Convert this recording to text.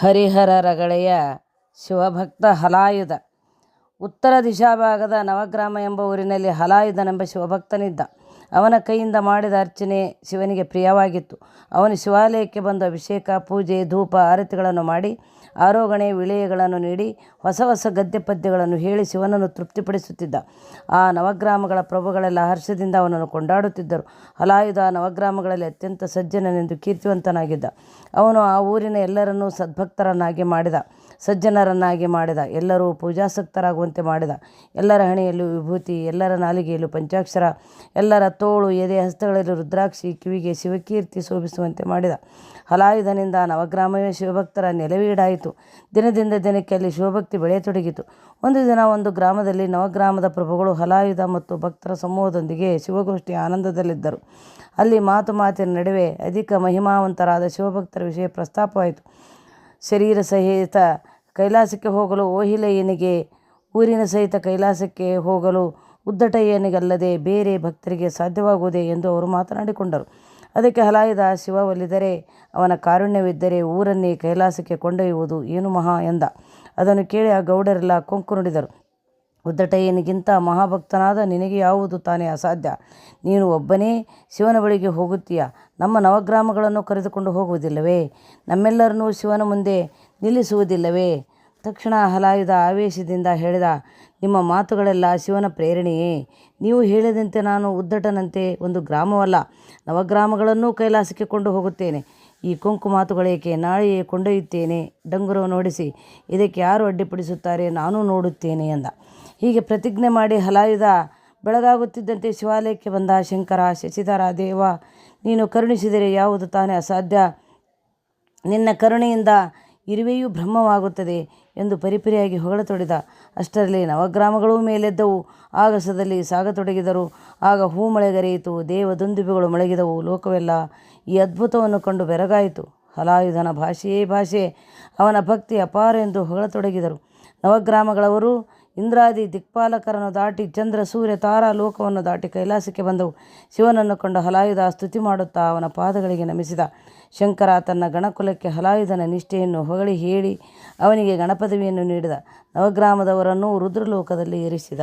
ಹರಿಹರ ರಗಳೆಯ ಶಿವಭಕ್ತ ಹಲಾಯುಧ. ಉತ್ತರ ದಿಶಾಭಾಗದ ನವಗ್ರಾಮ ಎಂಬ ಊರಿನಲ್ಲಿ ಹಲಾಯುಧನೆಂಬ ಶಿವಭಕ್ತನಿದ್ದ. ಅವನ ಕೈಯಿಂದ ಮಾಡಿದ ಅರ್ಚನೆ ಶಿವನಿಗೆ ಪ್ರಿಯವಾಗಿತ್ತು. ಅವನು ಶಿವಾಲಯಕ್ಕೆ ಬಂದು ಅಭಿಷೇಕ, ಪೂಜೆ, ಧೂಪ, ಆರತಿಗಳನ್ನು ಮಾಡಿ ಆರೋಗಣೆ, ವಿಳೆಯಗಳನ್ನು ನೀಡಿ ಹೊಸ ಹೊಸ ಗದ್ಯ ಪದ್ಯಗಳನ್ನು ಹೇಳಿ ಶಿವನನ್ನು ತೃಪ್ತಿಪಡಿಸುತ್ತಿದ್ದ. ಆ ನವಗ್ರಾಮಗಳ ಪ್ರಭುಗಳೆಲ್ಲ ಹರ್ಷದಿಂದ ಅವನನ್ನು ಕೊಂಡಾಡುತ್ತಿದ್ದರು. ಹಲಾಯುಧ ನವಗ್ರಾಮಗಳಲ್ಲಿ ಅತ್ಯಂತ ಸಜ್ಜನನೆಂದು ಕೀರ್ತಿವಂತನಾಗಿದ್ದ. ಅವನು ಆ ಊರಿನ ಎಲ್ಲರನ್ನೂ ಸಜ್ಜನರನ್ನಾಗಿ ಮಾಡಿದ. ಎಲ್ಲರೂ ಪೂಜಾಸಕ್ತರಾಗುವಂತೆ ಮಾಡಿದ. ಎಲ್ಲರ ಹಣೆಯಲ್ಲೂ ವಿಭೂತಿ, ಎಲ್ಲರ ನಾಲಿಗೆಯಲ್ಲೂ ಪಂಚಾಕ್ಷರ, ಎಲ್ಲರ ತೋಳು, ಎದೆ, ಹಸ್ತಗಳಲ್ಲಿ ರುದ್ರಾಕ್ಷಿ, ಕಿವಿಗೆ ಶಿವಕೀರ್ತಿ ಶೋಭಿಸುವಂತೆ ಮಾಡಿದ. ಹಲಾಯುಧನಿಂದ ನವಗ್ರಾಮವೇ ಶಿವಭಕ್ತರ ನೆಲವೀಡಾಯಿತು. ದಿನದಿಂದ ದಿನಕ್ಕೆ ಅಲ್ಲಿ ಶಿವಭಕ್ತಿ ಬೆಳೆಯತೊಡಗಿತು. ಒಂದು ದಿನ ಒಂದು ಗ್ರಾಮದಲ್ಲಿ ನವಗ್ರಾಮದ ಪ್ರಭುಗಳು ಹಲಾಯುಧ ಮತ್ತು ಭಕ್ತರ ಸಮೂಹದೊಂದಿಗೆ ಶಿವಗೋಷ್ಠಿಯ ಆನಂದದಲ್ಲಿದ್ದರು. ಅಲ್ಲಿ ಮಾತಿನ ನಡುವೆ ಅಧಿಕ ಮಹಿಮಾವಂತರಾದ ಶಿವಭಕ್ತರ ವಿಷಯ ಪ್ರಸ್ತಾಪವಾಯಿತು. ಶರೀರ ಸಹಿತ ಕೈಲಾಸಕ್ಕೆ ಹೋಗಲು ಓಹಿಲಯ್ಯನಿಗೆ, ಊರಿನ ಸಹಿತ ಕೈಲಾಸಕ್ಕೆ ಹೋಗಲು ಉದ್ದಟಯ್ಯನಿಗಲ್ಲದೆ ಬೇರೆ ಭಕ್ತರಿಗೆ ಸಾಧ್ಯವಾಗುವುದೇ ಎಂದು ಅವರು ಮಾತನಾಡಿಕೊಂಡರು. ಅದಕ್ಕೆ ಹಲಾಯುಧ, ಶಿವ ಒಲಿದರೆ, ಅವನ ಕಾರುಣ್ಯವಿದ್ದರೆ ಊರನ್ನೇ ಕೈಲಾಸಕ್ಕೆ ಕೊಂಡೊಯ್ಯುವುದು ಏನು ಮಹಾ ಎಂದ. ಅದನ್ನು ಕೇಳಿ ಆ ಗೌಡರೆಲ್ಲ ಕೊಂಕು ನುಡಿದರು. ಉದ್ದಟಯ್ಯನಿಗಿಂತ ಮಹಾಭಕ್ತನಾದ ನಿನಗೆ ಯಾವುದು ತಾನೇ ಅಸಾಧ್ಯ? ನೀನು ಒಬ್ಬನೇ ಶಿವನ ಬಳಿಗೆ ಹೋಗುತ್ತೀಯ, ನಮ್ಮ ನವಗ್ರಾಮಗಳನ್ನು ಕರೆದುಕೊಂಡು ಹೋಗುವುದಿಲ್ಲವೇ? ನಮ್ಮೆಲ್ಲರನ್ನೂ ಶಿವನ ಮುಂದೆ ನಿಲ್ಲಿಸುವುದಿಲ್ಲವೇ? ತಕ್ಷಣ ಹಲಾಯುಧ ಆವೇಶದಿಂದ ಹೇಳಿದ, ನಿಮ್ಮ ಮಾತುಗಳೆಲ್ಲ ಶಿವನ ಪ್ರೇರಣೆಯೇ? ನೀವು ಹೇಳಿದಂತೆ ನಾನು ಉದ್ದಟನಂತೆ ಒಂದು ಗ್ರಾಮವಲ್ಲ, ನವಗ್ರಾಮಗಳನ್ನೂ ಕೈಲಾಸಕ್ಕೆ ಕೊಂಡು ಹೋಗುತ್ತೇನೆ. ಈ ಕೊಂಕು ಮಾತುಗಳೇಕೆ? ನಾಳೆಯೇ ಕೊಂಡೊಯ್ಯುತ್ತೇನೆ. ಡಂಗುರವನ್ನು ಹೊಡಿಸಿ, ಇದಕ್ಕೆ ಯಾರು ಅಡ್ಡಿಪಡಿಸುತ್ತಾರೆ, ನಾನೂ ನೋಡುತ್ತೇನೆ ಎಂದ. ಹೀಗೆ ಪ್ರತಿಜ್ಞೆ ಮಾಡಿ ಹಲಾಯುಧ ಬೆಳಗಾಗುತ್ತಿದ್ದಂತೆ ಶಿವಾಲಯಕ್ಕೆ ಬಂದ. ಶಂಕರ, ಶಶಿಧರ, ದೇವ, ನೀನು ಕರುಣಿಸಿದರೆ ಯಾವುದು ತಾನೇ ಅಸಾಧ್ಯ? ನಿನ್ನ ಕರುಣೆಯಿಂದ ಇರುವೆಯೂ ಬ್ರಹ್ಮವಾಗುತ್ತದೆ ಎಂದು ಪರಿಪರಿಯಾಗಿ ಹೊಗಳತೊಡಗಿದ. ಅಷ್ಟರಲ್ಲಿ ನವಗ್ರಾಮಗಳೂ ಮೇಲೆದ್ದವು, ಆಗಸದಲ್ಲಿ ಸಾಗತೊಡಗಿದರು. ಆಗ ಹೂಮಳೆಗರೆಯಿತು, ದೇವದುಂದುಭಿಗಳು ಮೊಳಗಿದವು. ಲೋಕವೆಲ್ಲ ಈ ಅದ್ಭುತವನ್ನು ಕಂಡು ಬೆರಗಾಯಿತು. ಹಲಾಯುಧನ ಭಾಷೆಯೇ ಭಾಷೆ, ಅವನ ಭಕ್ತಿ ಅಪಾರ ಎಂದು ಹೊಗಳತೊಡಗಿದರು. ನವಗ್ರಾಮಗಳವರು ಇಂದ್ರಾದಿ ದಿಕ್ಪಾಲಕರನ್ನು ದಾಟಿ ಚಂದ್ರ, ಸೂರ್ಯ, ತಾರಾ ಲೋಕವನ್ನು ದಾಟಿ ಕೈಲಾಸಕ್ಕೆ ಬಂದವು. ಶಿವನನ್ನು ಕಂಡು ಹಲಾಯುಧ ಸ್ತುತಿ ಮಾಡುತ್ತಾ ಅವನ ಪಾದಗಳಿಗೆ ನಮಿಸಿದ. ಶಂಕರ ತನ್ನ ಗಣಕುಲಕ್ಕೆ ಹಲಾಯುಧನ ನಿಷ್ಠೆಯನ್ನು ಹೊಗಳಿ ಹೇಳಿ ಅವನಿಗೆ ಗಣಪದವಿಯನ್ನು ನೀಡಿದ. ನವಗ್ರಾಮದವರನ್ನು ರುದ್ರಲೋಕದಲ್ಲಿ ಇರಿಸಿದ.